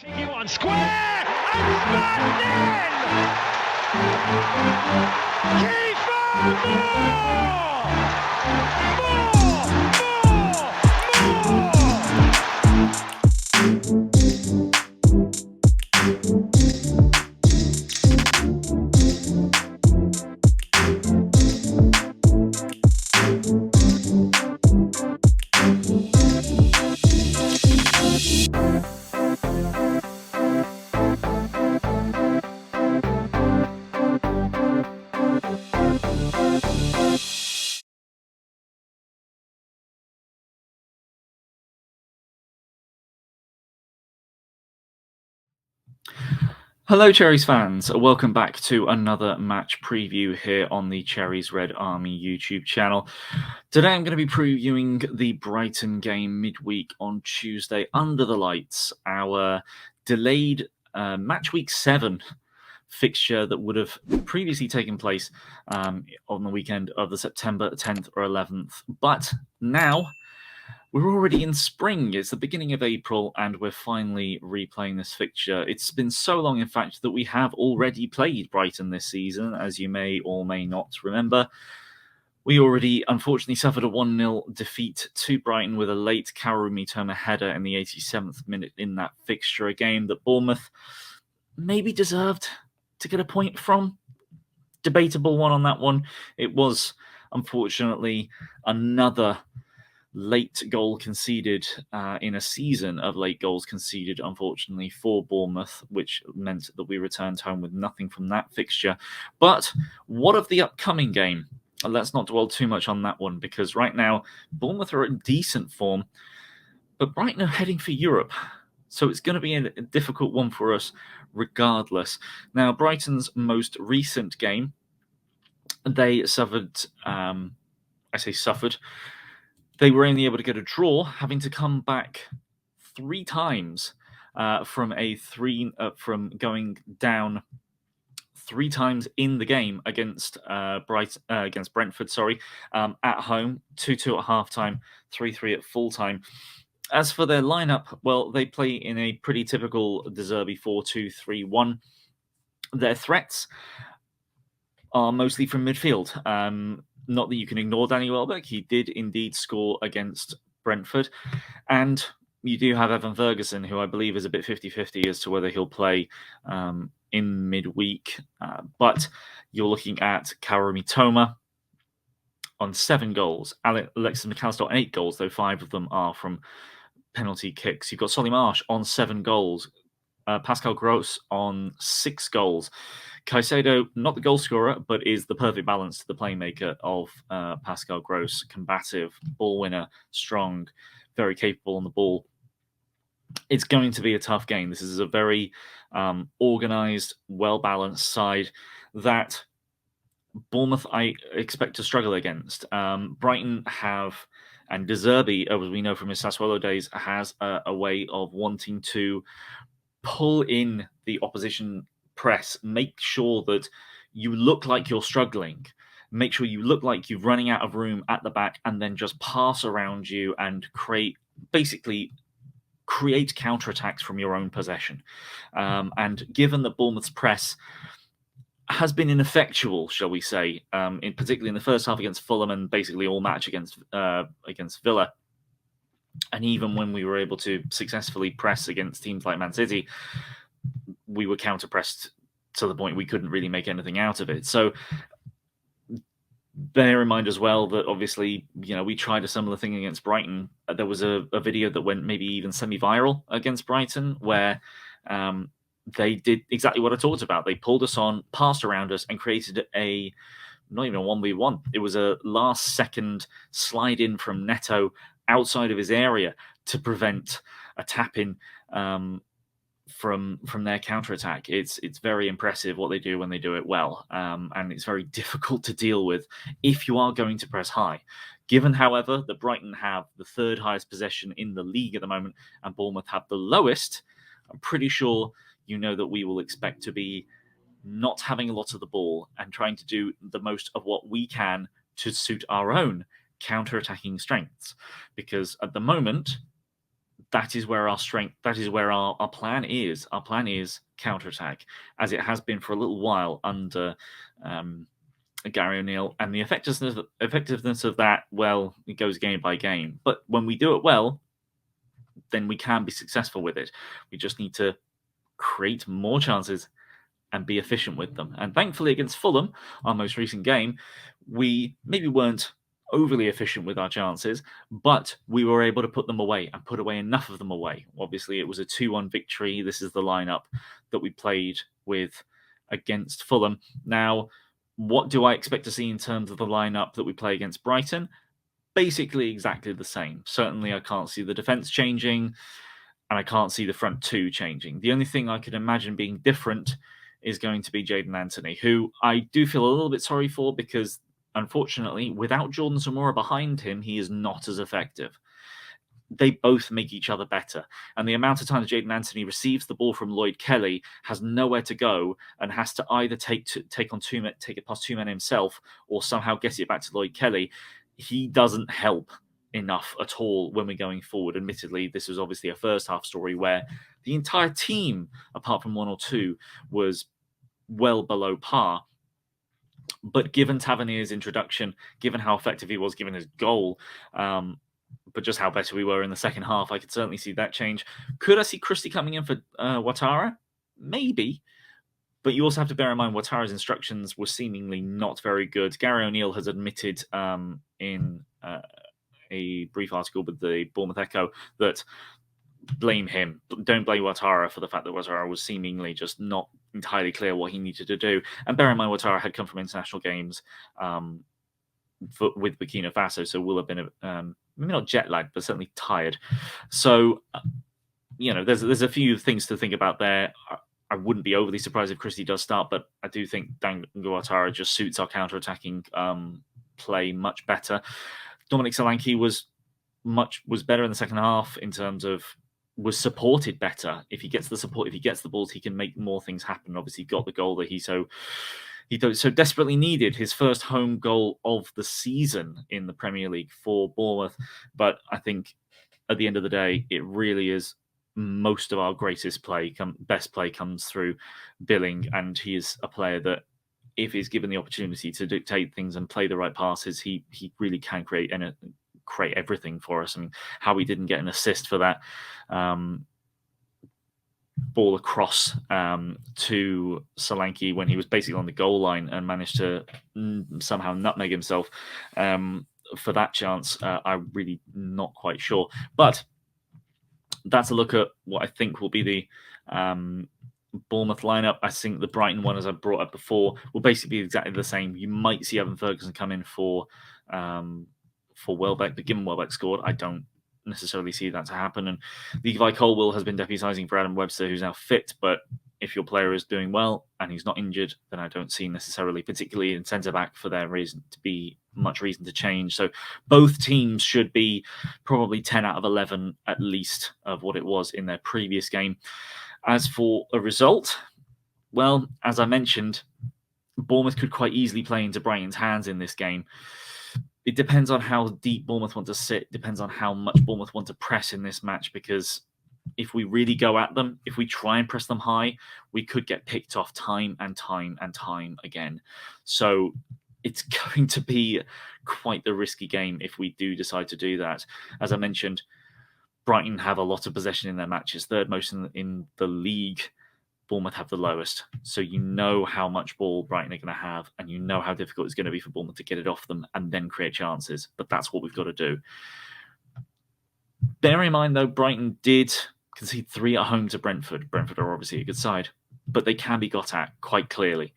Cheeky one, square, and smashed in! Hello, Cherries fans. Welcome back to another match preview here on the Cherries Red Army YouTube channel. Today I'm going to be previewing the Brighton game midweek on Tuesday under the lights, our delayed match week 7 fixture that would have previously taken place on the weekend of the September 10th or 11th. But now we're already in spring. It's the beginning of April, and we're finally replaying this fixture. It's been so long, in fact, that we have already played Brighton this season, as you may or may not remember. We already, unfortunately, suffered a 1-0 defeat to Brighton with a late Karumi Toma header in the 87th minute in that fixture, a game that Bournemouth maybe deserved to get a point from. Debatable one on that one. It was, unfortunately, another late goal conceded in a season of late goals conceded, unfortunately, for Bournemouth, which meant that we returned home with nothing from that fixture. But what of the upcoming game? Let's not dwell too much on that one, because right now, Bournemouth are in decent form, but Brighton are heading for Europe. So it's going to be a difficult one for us regardless. Now, Brighton's most recent game, they suffered, they were only able to get a draw, having to come back 3 times from going down 3 times in the game against Brentford. At home, 2-2 at halftime, 3-3 at full time. As for their lineup, well, they play in a pretty typical De Zerbi 4-2-3-1. Their threats are mostly from midfield. Not that you can ignore Danny Welbeck. He did indeed score against Brentford. And you do have Evan Ferguson, who I believe is a bit 50-50 as to whether he'll play in midweek. But you're looking at Karumi Toma on 7 goals. Alexis McAllister on 8 goals, though 5 of them are from penalty kicks. You've got Solly Marsh on 7 goals. Pascal Gross on 6 goals. Caicedo, not the goal scorer, but is the perfect balance to the playmaker of Pascal Gross. Combative, ball winner, strong, very capable on the ball. It's going to be a tough game. This is a very organised, well-balanced side that Bournemouth, I expect to struggle against. Brighton have, and De Zerbi, as we know from his Sassuolo days, has a way of wanting to pull in the opposition press, make sure that you look like you're struggling, make sure you look like you're running out of room at the back, and then just pass around you and create counterattacks from your own possession. And given that Bournemouth's press has been ineffectual, shall we say, particularly in the first half against Fulham and basically all match against Villa, and even when we were able to successfully press against teams like Man City, we were counter-pressed to the point we couldn't really make anything out of it. So bear in mind as well that obviously, we tried a similar thing against Brighton. There was a video that went maybe even semi-viral against Brighton where they did exactly what I talked about. They pulled us on, passed around us, and created not even a 1v1. It was a last-second slide in from Neto outside of his area to prevent a tap-in from their counter-attack. It's very impressive what they do when they do it well, and it's very difficult to deal with if you are going to press high. Given, however, that Brighton have the 3rd highest possession in the league at the moment and Bournemouth have the lowest, I'm pretty sure you know that we will expect to be not having a lot of the ball and trying to do the most of what we can to suit our own counter-attacking strengths. Because at the moment, that is where our strength, that is where our plan is. Our plan is counter-attack, as it has been for a little while under Gary O'Neill. And the effectiveness of that, well, it goes game by game. But when we do it well, then we can be successful with it. We just need to create more chances and be efficient with them. And thankfully against Fulham, our most recent game, we maybe weren't overly efficient with our chances, but we were able to put them away and put away enough of them away. Obviously, it was a 2-1 victory. This is the lineup that we played with against Fulham. Now, what do I expect to see in terms of the lineup that we play against Brighton? Basically exactly the same. Certainly, I can't see the defence changing, and I can't see the front two changing. The only thing I could imagine being different is going to be Jadon Anthony, who I do feel a little bit sorry for because, unfortunately, without Jordan Zamora behind him, he is not as effective. They both make each other better. And the amount of times Jadon Anthony receives the ball from Lloyd Kelly, has nowhere to go, and has to either take it past two men himself or somehow get it back to Lloyd Kelly, he doesn't help enough at all when we're going forward. Admittedly, this was obviously a first half story where the entire team, apart from one or two, was well below par. But given Tavernier's introduction, given how effective he was, given his goal, but just how better we were in the second half, I could certainly see that change. Could I see Christie coming in for Ouattara? Maybe. But you also have to bear in mind Ouattara's instructions were seemingly not very good. Gary O'Neill has admitted in a brief article with the Bournemouth Echo that blame him. Don't blame Ouattara for the fact that Ouattara was seemingly just not entirely clear what he needed to do. And bear in mind, Ouattara had come from international games with Burkina Faso, so will have been maybe not jet lagged, but certainly tired. So, there's a few things to think about there. I wouldn't be overly surprised if Christie does start, but I do think Dango Ouattara just suits our counter-attacking play much better. Dominic Solanke was better in the second half in terms of was supported better. If he gets the support, if he gets the balls, he can make more things happen. Obviously, got the goal that he so desperately needed, his first home goal of the season in the Premier League for Bournemouth. But I think at the end of the day, it really is most of our best play comes through Billing, and he is a player that, if he's given the opportunity to dictate things and play the right passes, he really can create everything for us. I mean, how he didn't get an assist for that ball across to Solanke when he was basically on the goal line and managed to somehow nutmeg himself for that chance, I'm really not quite sure. But that's a look at what I think will be the Bournemouth lineup. I think the Brighton one, as I brought up before, will basically be exactly the same. You might see Evan Ferguson come in for Welbeck, but given Welbeck scored, I don't necessarily see that to happen. And Levi Colwill has been deputising for Adam Webster, who's now fit, but if your player is doing well and he's not injured, then I don't see necessarily, particularly in centre-back, for their reason to be much reason to change. So both teams should be probably 10 out of 11 at least of what it was in their previous game. As for a result, well, as I mentioned, Bournemouth could quite easily play into Brighton's hands in this game. It depends on how deep Bournemouth want to sit, depends on how much Bournemouth want to press in this match, because if we really go at them, if we try and press them high, we could get picked off time and time and time again. So it's going to be quite the risky game if we do decide to do that. As I mentioned, Brighton have a lot of possession in their matches, third most in the league. Bournemouth have the lowest. So you know how much ball Brighton are going to have, and you know how difficult it's going to be for Bournemouth to get it off them and then create chances. But that's what we've got to do. Bear in mind, though, Brighton did concede 3 at home to Brentford. Brentford are obviously a good side, but they can be got at quite clearly.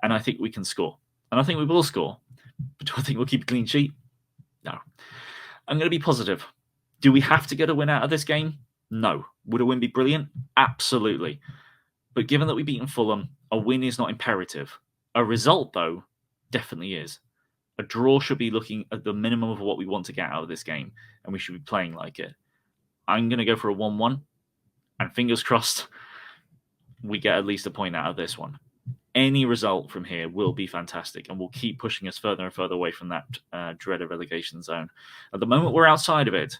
And I think we can score. And I think we will score. But do I think we'll keep a clean sheet? No. I'm going to be positive. Do we have to get a win out of this game? No. Would a win be brilliant? Absolutely. But given that we've beaten Fulham, a win is not imperative. A result, though, definitely is. A draw should be looking at the minimum of what we want to get out of this game, and we should be playing like it. I'm going to go for a 1-1, and fingers crossed we get at least a point out of this one. Any result from here will be fantastic and will keep pushing us further and further away from that dreaded relegation zone. At the moment, we're outside of it.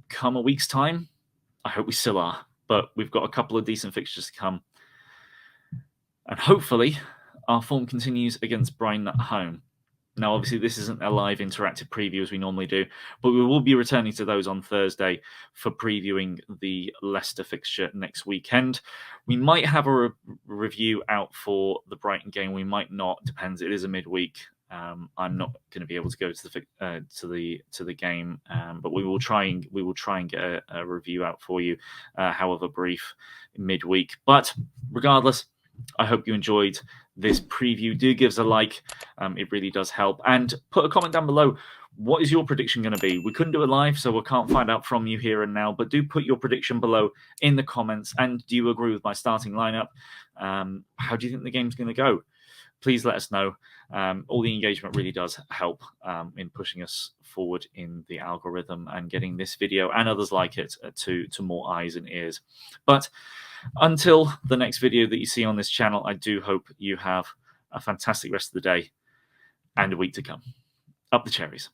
come a week's time, I hope we still are. But we've got a couple of decent fixtures to come. And hopefully our form continues against Brighton at home. Now, obviously, this isn't a live interactive preview as we normally do, but we will be returning to those on Thursday for previewing the Leicester fixture next weekend. We might have a review out for the Brighton game. We might not. Depends. It is a midweek. I'm not going to be able to go to the game, but we will try and get a review out for you, however brief, midweek. But regardless, I hope you enjoyed this preview. Do give us a like. It really does help. And put a comment down below. What is your prediction going to be? We couldn't do it live, so we can't find out from you here and now. But do put your prediction below in the comments. And do you agree with my starting lineup? How do you think the game's going to go? Please let us know. All the engagement really does help in pushing us forward in the algorithm and getting this video and others like it to more eyes and ears. But until the next video that you see on this channel, I do hope you have a fantastic rest of the day and a week to come. Up the cherries.